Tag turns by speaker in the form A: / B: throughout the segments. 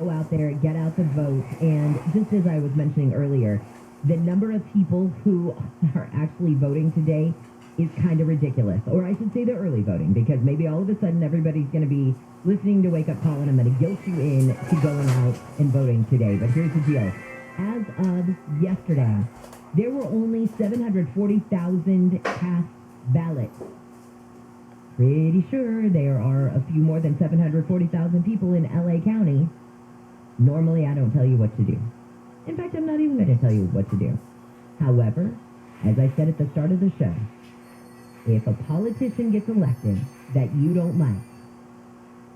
A: Go out there, get out the vote, and just as I was mentioning earlier, the number of people who are actually voting today is kind of ridiculous. Or I should say the early voting, because maybe all of a sudden everybody's going to be listening to Wake Up Call, and I'm going to guilt you in to going out and voting today. But here's the deal. As of yesterday, there were only 740,000 cast ballots. Pretty sure there are a few more than 740,000 people in LA County. Normally, I don't tell you what to do. In fact, I'm not even going to tell you what to do. However, as I said at the start of the show, if a politician gets elected that you don't like,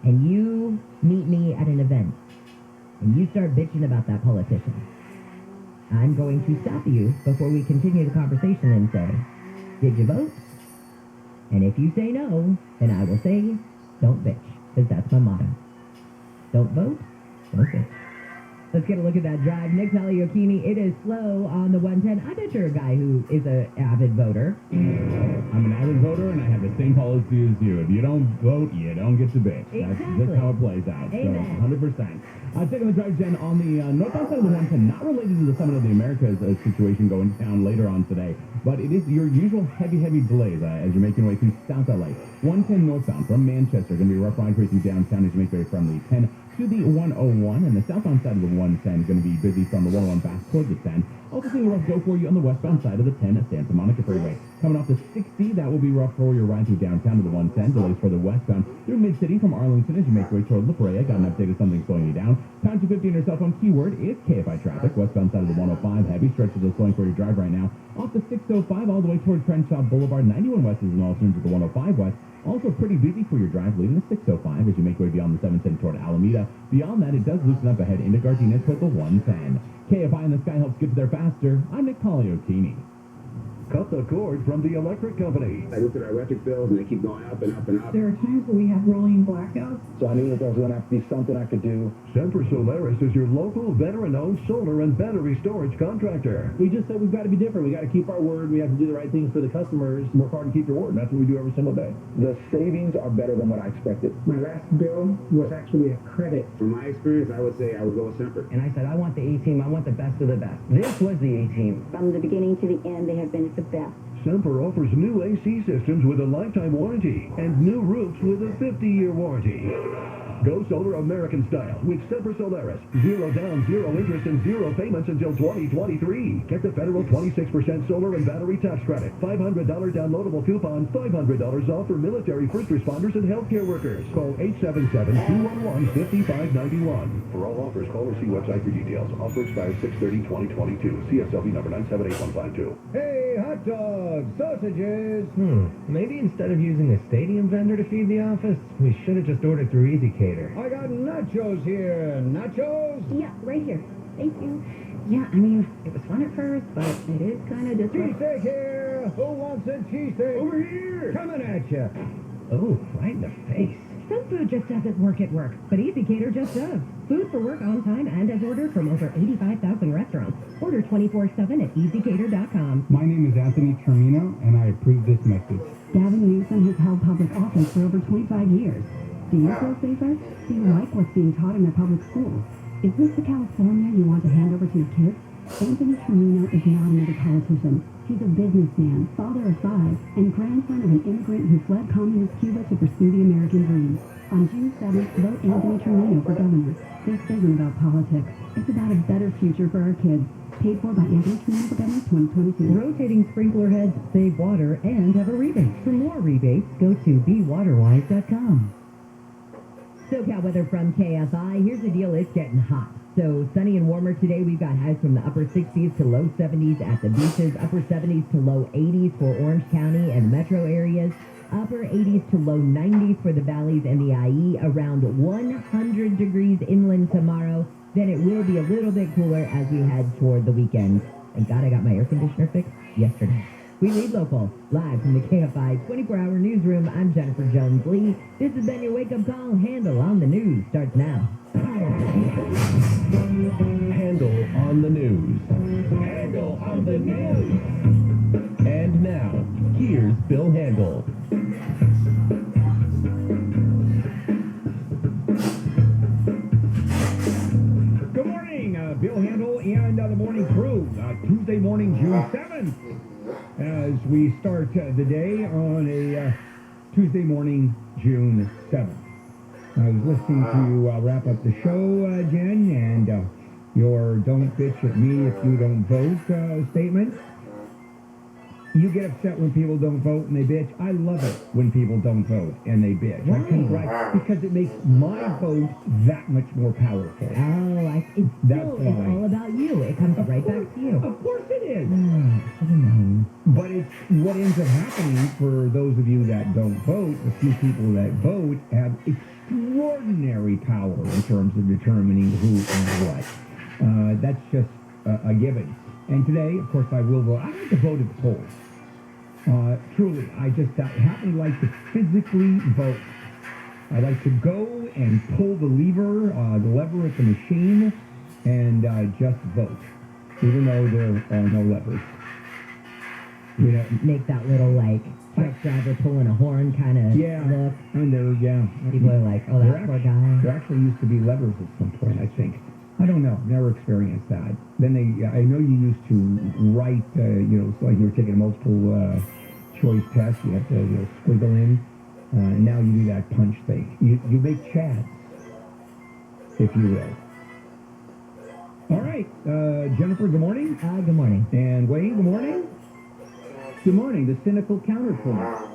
A: and you meet me at an event, and you start bitching about that politician, I'm going to stop you before we continue the conversation and say, did you vote? And if you say no, then I will say, don't bitch, because that's my motto. Don't vote, don't bitch. Let's get a look at that drive. Nick Taliokini, it is slow on the 110. I bet you're a guy who is an avid voter.
B: I'm an avid voter, and I have the same policy as you. If you don't vote, you don't get to bitch.
A: Exactly.
B: That's just how it plays out.
A: Amen.
B: So, 100%. Taking the drive, Jen, on the northbound side of the 110, not related to the Summit of the Americas situation going down later on today, but it is your usual heavy delays as you're making your way through South LA. 110 northbound from Manchester, going to be a rough ride through downtown as you make your way from the 10 to the 101, and the southbound side of the 110 going to be busy from the 101 back toward the 10. Also seeing a rough go for you on the westbound side of the 10 at Santa Monica Freeway. Coming off the 60, that will be rough for your ride through downtown to the 110. Delays for the westbound through Mid-City from Arlington as you make your way toward La Brea. Got an update of something slowing you down. Pound 250 on your cell phone keyword is KFI traffic. Westbound side of the 105, heavy stretches of slowing for your drive right now. Off the 605 all the way toward Crenshaw Boulevard. 91 west is an alternate to the 105 west. Also pretty busy for your drive leading the 605 as you make your way beyond the 710 toward Alameda. Beyond that, it does loosen up ahead into Gardena toward the 110. KFI in the sky helps get you there faster. I'm Nick Taliokini.
C: Cut the cord from the electric company.
D: I look at our electric bills and they keep going up and up and up.
E: There are times where we have rolling blackouts.
F: So I knew that there was going to have to be something I could do.
C: Semper Solaris is your local veteran-owned solar and battery storage contractor.
G: We just said we've got to be different. We got to keep our word. We have to do the right things for the customers. Work hard and keep your word. And that's what we do every single day.
F: The savings are better than what I expected.
E: My last bill was actually a credit.
D: From my experience, I would say I would go with Semper.
H: And I said, I want the A-team. I want the best of the best. This was the A-team.
I: From the beginning to the end, they have been the best.
C: Semper offers new AC systems with a lifetime warranty and new roofs with a 50-year warranty. Go solar American style with Semper Solaris. 0 down, 0 interest, and 0 payments until 2023. Get the federal 26% solar and battery tax credit. $500 downloadable coupon. $500 off for military, first responders, and healthcare workers. Call 877-211-5591. For all offers, call or see website for details. Offer expires 6/30/2022. CSLB number 978152.
G: Hey, hot dogs, sausages.
H: Maybe instead of using a stadium vendor to feed the office, we should have just ordered through EasyCater.
G: I got nachos here. Nachos?
I: Yeah, right here. Thank you. Yeah, I mean, it was fun at first, but it is kind of disruptive.
G: Cheesesteak here. Who wants a cheesesteak? Over here. Coming at you.
H: Oh, right in the face.
A: Some food just doesn't work at work, but EasyCater just does. Food for work on time and as ordered from over 85,000 restaurants. Order 24/7 at easycater.com.
J: My name is Anthony Termino, and I approve this message.
K: Gavin Newsom has held public office for over 25 years. Do you feel safer? Do you like what's being taught in their public schools? Is this the California you want to hand over to your kids? Anthony Termino is not another politician. He's a businessman, father of 5, and grandson of an immigrant who fled communist Cuba to pursue the American dream. On June 7th, vote Anthony Termino for governor. This isn't about politics. It's about a better future for our kids. Paid for by Anthony Termino for Governor 2022.
A: Rotating sprinkler heads save water and have a rebate. For more rebates, go to bewaterwise.com. SoCal weather from KFI. Here's the deal. It's getting hot. So sunny and warmer today. We've got highs from the upper 60s to low 70s at the beaches, upper 70s to low 80s for Orange County and metro areas, upper 80s to low 90s for the valleys and the IE, around 100 degrees inland tomorrow. Then it will be a little bit cooler as we head toward the weekend. Thank God I got my air conditioner fixed yesterday. We lead local, live from the KFI 24-hour newsroom. I'm Jennifer Jones-Lee. This has been your wake-up call. Handle on the news starts now.
B: Handle on the news. Handle on the news. And now, here's Bill Handel. Tuesday morning, June 7th, as we start the day on a Tuesday morning, June 7th. I was listening to wrap up the show, Jen, and your don't bitch at me if you don't vote statement. You get upset when people don't vote and they bitch. I love it when people don't vote and they bitch. Because it makes my vote that much more powerful.
A: Oh, it's all about you. It comes right back to you.
B: Of course it is.
A: I don't know.
B: But it's what ends up happening for those of you that don't vote. The few people that vote have extraordinary power in terms of determining who and what. That's just a given. And today, of course, I will vote. I like to vote at the polls. Truly, I just happen to like to physically vote. I like to go and pull the lever at the machine, and just vote, even though there are no levers.
A: You know, make that little truck driver pulling a horn kind of look.
B: And
A: people are like, oh, that poor guy.
B: There actually used to be levers at some point, I think. I don't know. Never experienced that. Then I know you used to write, it's like you were taking a multiple choice test. You have to squiggle in. Now you do that punch thing. You make chads, if you will. All right. Jennifer, good morning.
A: Good morning.
B: And Wayne, good morning.
L: Good morning. The cynical counterpoint.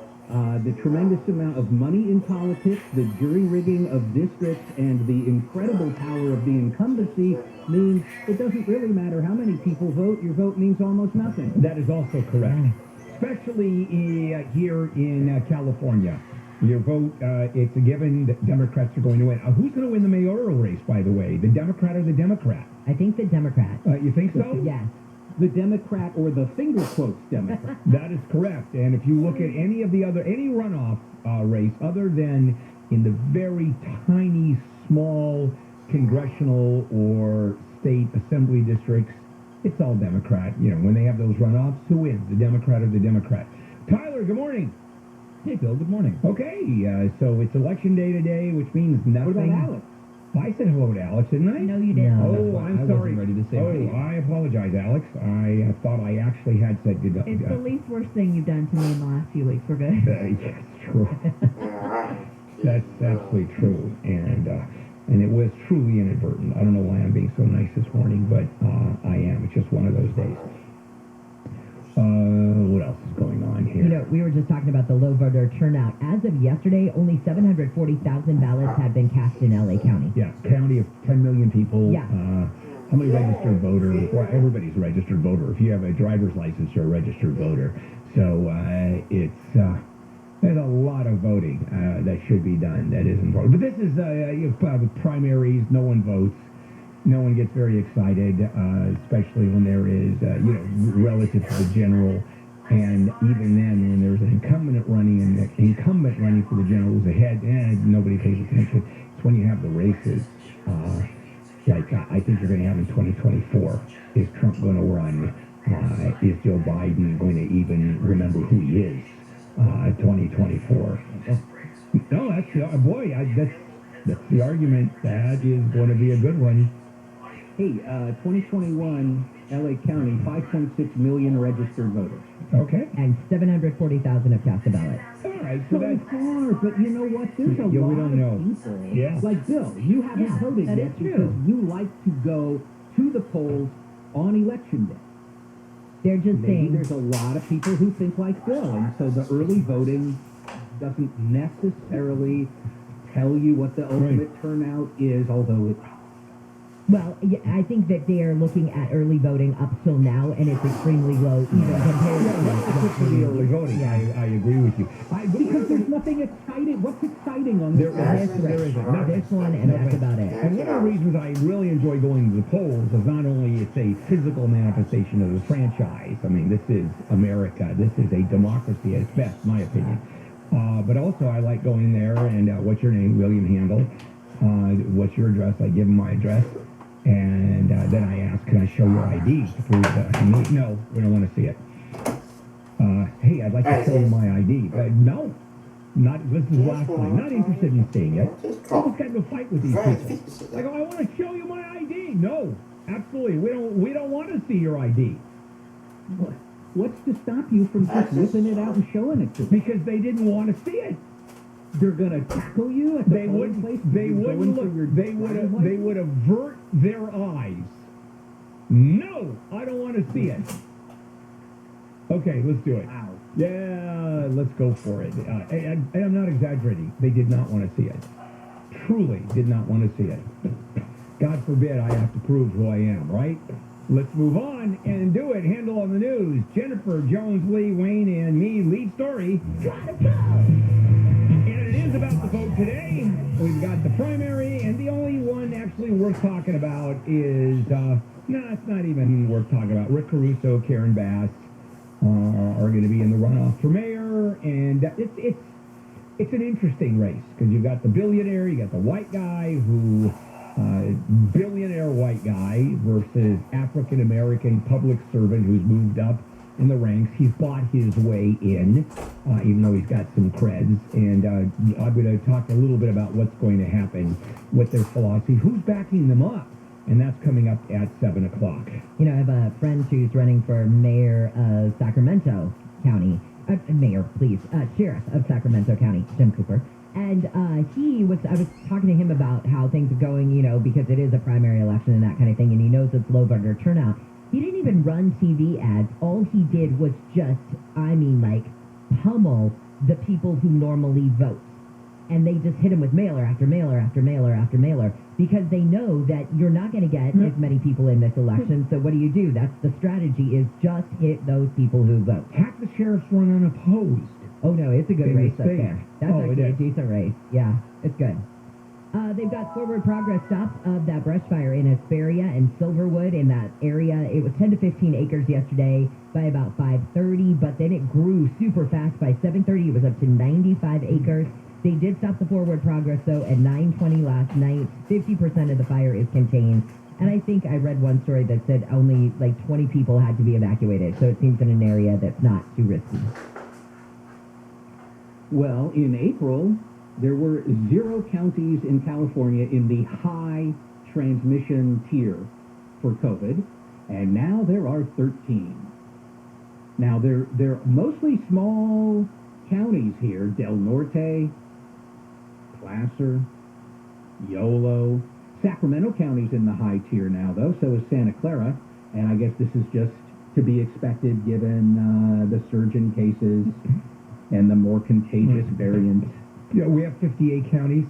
L: The tremendous amount of money in politics, the jury rigging of districts, and the incredible power of the incumbency means it doesn't really matter how many people vote. Your vote means almost nothing.
B: That is also correct. Especially here in California. Your vote, it's a given that Democrats are going to win. Who's going to win the mayoral race, by the way? The Democrat or the Democrat?
A: I think the Democrat.
B: You think so?
A: Yes.
L: The Democrat or the finger quotes Democrat.
B: That is correct. And if you look at any runoff race other than in the very tiny, small congressional or state assembly districts, it's all Democrat. When they have those runoffs, who wins, the Democrat or the Democrat? Tyler, good morning.
M: Hey, Bill, good morning.
B: Okay, so it's election day today, which means nothing.
L: What about Alex?
B: I said hello to Alex, didn't I?
A: No, you didn't.
B: Oh, I'm sorry.
M: Ready to say
B: I apologize, Alex. I thought I actually had said good.
I: It's the least worst thing you've done to me in the last few weeks. We're good.
B: Yes, true. That's absolutely true, and it was truly inadvertent. I don't know why I'm being so nice this morning, but I am. It's just one of those days. What else is going on here?
A: We were just talking about the low voter turnout. As of yesterday, only 740,000 ballots had been cast in LA County.
B: Yeah, county of 10 million people.
A: Yeah.
B: How many registered voters? Well, everybody's a registered voter. If you have a driver's license, you're a registered voter. So there's a lot of voting that should be done that isn't voted. But this is primaries. No one votes. No one gets very excited, especially when there is, relative to the general. And even then, when there's an incumbent running and the incumbent running for the general who's ahead, nobody pays attention. It's when you have the races, I think you're going to have in 2024. Is Trump going to run? Is Joe Biden going to even remember who he is? 2024. No, that's the argument. That is going to be a good one.
L: Hey, 2021 LA County, 5.6 million registered voters.
B: Okay.
A: And 740,000 have cast a ballot.
B: All right, so that's
L: far, but you know what? There's a lot of people.
B: Yeah.
L: Like Bill, you haven't voted
A: that
L: yet
A: is true.
L: because you like to go to the polls on election day.
A: They're just
L: Maybe
A: saying
L: there's a lot of people who think like Bill, and so the early voting doesn't necessarily tell you what the ultimate turnout is, although it...
A: Well, yeah, I think that they are looking at early voting up till now, and it's extremely low, even compared
B: to the early voting.
A: Yeah.
B: I agree with you.
L: Because there's nothing exciting. What's exciting on this?
B: There isn't.
A: This one, and that's about it.
B: And one of the reasons I really enjoy going to the polls is not only it's a physical manifestation of the franchise. I mean, this is America. This is a democracy at its best, in my opinion. But also, I like going there and what's your name? William Handel. What's your address? I give them my address. And then I ask, can I show your ID to prove that I meet? No, we don't want to see it. Hey, I'd like to show you my ID. No, this is last time. Not interested in seeing it. I almost got into a fight with these people. I go, I want to show you my ID. No, Absolutely. We don't want to see your ID.
L: What's to stop you from just whipping it out and showing it to them?
B: Because they didn't want to see it.
L: They're gonna tackle you at the polling place.
B: They wouldn't look. They would avert their eyes. No, I don't want to see it. Okay, let's do it.
L: Wow.
B: Yeah, let's go for it. And I'm not exaggerating. They did not want to see it. Truly did not want to see it. God forbid I have to prove who I am, right? Let's move on and do it. Handle on the news. Jennifer, Jones, Lee, Wayne, and me. Lead story. Gotta go! And it is about the vote today. We've got the primary, and the only one actually worth talking about is, no, it's not even worth talking about. Rick Caruso, Karen Bass are going to be in the runoff for mayor, and it's an interesting race because you've got the billionaire, you got the white guy who billionaire white guy versus African American public servant who's moved up in the ranks. He's bought his way in, even though he's got some creds. And I'm going to talk a little bit about what's going to happen with their philosophy, who's backing them up. And that's coming up at 7 o'clock.
A: You know, I have a friend who's running for mayor of Sacramento County. Mayor, please. Sheriff of Sacramento County, Jim Cooper. And I was talking to him about how things are going, you know, because it is a primary election and that kind of thing, and he knows it's low voter turnout. He didn't even run TV ads. All he did was just, pummel the people who normally vote. And they just hit him with mailer after mailer after mailer after mailer because they know that you're not going to get as many people in this election. So what do? That's the strategy, is just hit those people who vote.
B: Half the sheriffs run unopposed.
A: Oh, no, it's a good race up
B: state.
A: there. That's actually a decent race. Yeah, it's good. They've got forward progress stops of that brush fire in Hesperia and Silverwood in that area. It was 10 to 15 acres yesterday by about 5:30, but then it grew super fast. By 7:30, it was up to 95 acres. They did stop the forward progress, though, at 9:20 last night. 50% of the fire is contained. And I think I read one story that said only 20 people had to be evacuated. So it seems in an area that's not too risky.
L: Well, in April, there were 0 counties in California in the high transmission tier for COVID, and now there are 13. Now, they're mostly small counties here: Del Norte, Placer, Yolo. Sacramento County's in the high tier now, though, so is Santa Clara, and I guess this is just to be expected given the surge in cases and the more contagious variant.
B: Yeah, we have 58 counties.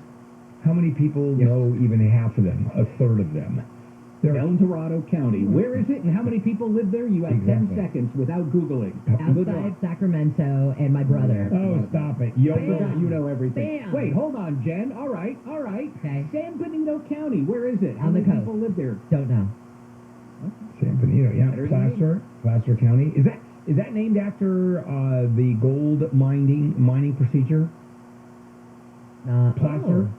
B: How many people know even half of them, a third of them?
L: El Dorado County. Where is it and how many people live there? You have 10 seconds without Googling.
A: Outside Sacramento and my brother.
B: Oh, stop it. You
L: know everything.
A: Bam.
L: Wait, hold on, Jen. All right.
A: Okay.
L: San Benito County. Where is it? How
A: On the
L: many
A: coast.
L: people live there?
A: Don't know.
B: San Benito, yeah.
L: Better than
B: Placer County. Is that named after the gold mining procedure? Placer?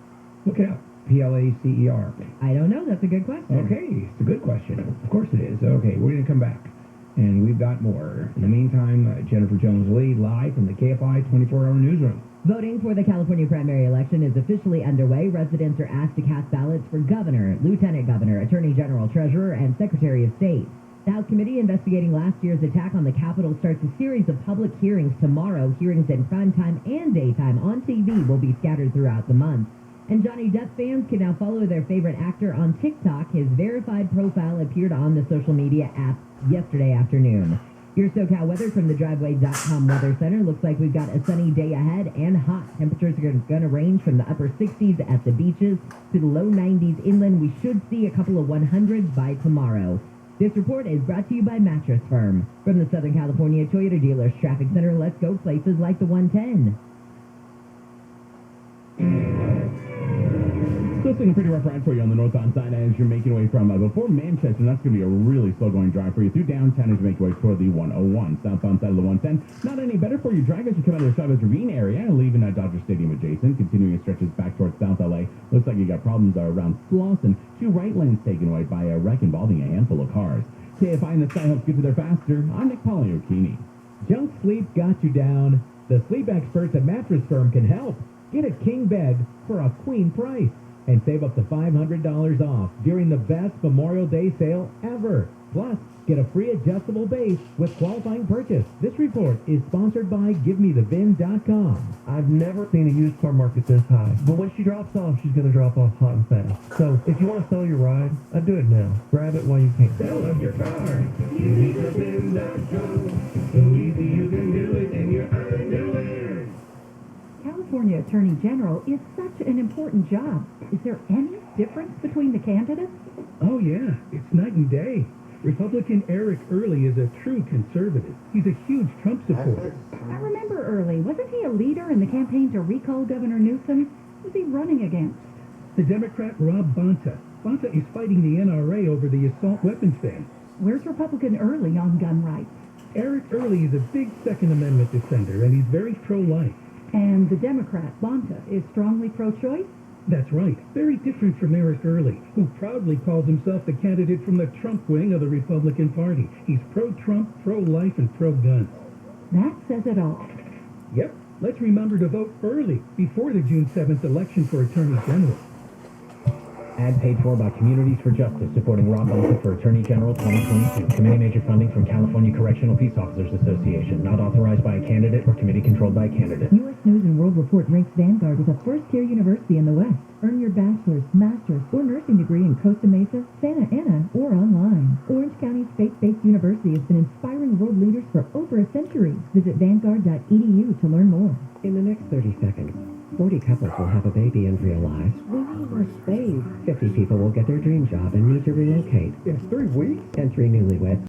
B: Look it up. Placer.
A: I don't know. That's a good question.
B: Okay, it's a good question. Of course it is. Okay, we're going to come back. And we've got more. In the meantime, Jennifer Jones-Lee live from the KFI 24-hour newsroom.
A: Voting for the California primary election is officially underway. Residents are asked to cast ballots for governor, lieutenant governor, attorney general, treasurer, and secretary of state. The House committee investigating last year's attack on the Capitol starts a series of public hearings tomorrow. Hearings in primetime and daytime on TV will be scattered throughout the month. And Johnny Depp fans can now follow their favorite actor on TikTok. His verified profile appeared on the social media app yesterday afternoon. Your SoCal weather from the Driveway.com Weather Center. Looks like we've got a sunny day ahead and hot. Temperatures are going to range from the upper 60s at the beaches to the low 90s inland. We should see a couple of 100s by tomorrow. This report is brought to you by Mattress Firm. From the Southern California Toyota Dealers Traffic Center, let's go places like the 110.
B: Still looking pretty rough ride for you on the northbound side as you're making your way from before Manchester. And that's going to be a really slow-going drive for you through downtown as you make your way toward the 101. Southbound side of the 110. Not any better for you drivers who come out of the Chavez Ravine area, leaving Dodger Stadium adjacent. Continuing stretches back towards South LA. Looks like you got problems around Slauson. 2 right lanes taken away by a wreck involving a handful of cars. KFI and the Sky helps get you there faster. I'm Nick Poliokini.
M: Junk sleep got you down? The sleep experts at Mattress Firm can help. Get a king bed for a queen price. and save up to $500 off during the best Memorial Day sale ever. Plus, get a free adjustable base with qualifying purchase. This report is sponsored by GiveMeTheVin.com.
H: I've never seen a used car market this high, but when she drops off, she's going to drop off hot and fast. So if you want to sell your ride, I'd do it now. Grab it while you can.
C: Sell up your car. GiveMeTheVin.com. So easy you can do it in your underwear.
I: California Attorney General is such an important job. Is there any difference between the candidates?
N: Oh, yeah. It's night and day. Republican Eric Early is a true conservative. He's a huge Trump supporter.
I: I remember Early. Wasn't he a leader in the campaign to recall Governor Newsom? Who was he running against?
N: The Democrat Rob Bonta. Bonta is fighting the NRA over the assault weapons ban.
I: Where's Republican Early on gun rights?
N: Eric Early is a big Second Amendment defender, and he's very pro-life.
I: And the Democrat, Bonta, is strongly pro-choice?
N: That's right. Very different from Eric Early, who proudly calls himself the candidate from the Trump wing of the Republican Party. He's pro-Trump, pro-life, and pro-guns.
I: That says it all.
N: Yep. Let's remember to vote early, before the June 7th election for Attorney General.
L: Ad paid for by Communities for Justice, supporting Rob Bonta for Attorney General 2022. Committee major funding from California Correctional Peace Officers Association. Not authorized by a candidate or committee controlled by a candidate.
A: U.S. News and World Report ranks Vanguard as a first-tier university in the West. Earn your bachelor's, master's, or nursing degree in Costa Mesa, Santa Ana, or online. Orange County's faith-based university has been inspiring world leaders for over a century. Visit vanguard.edu to learn more.
L: In the next 30 seconds, 40 couples will have a baby in real lives.
E: We need more space.
L: 50 people will get their dream job and need to relocate.
G: In 3 weeks?
L: And 3 newlyweds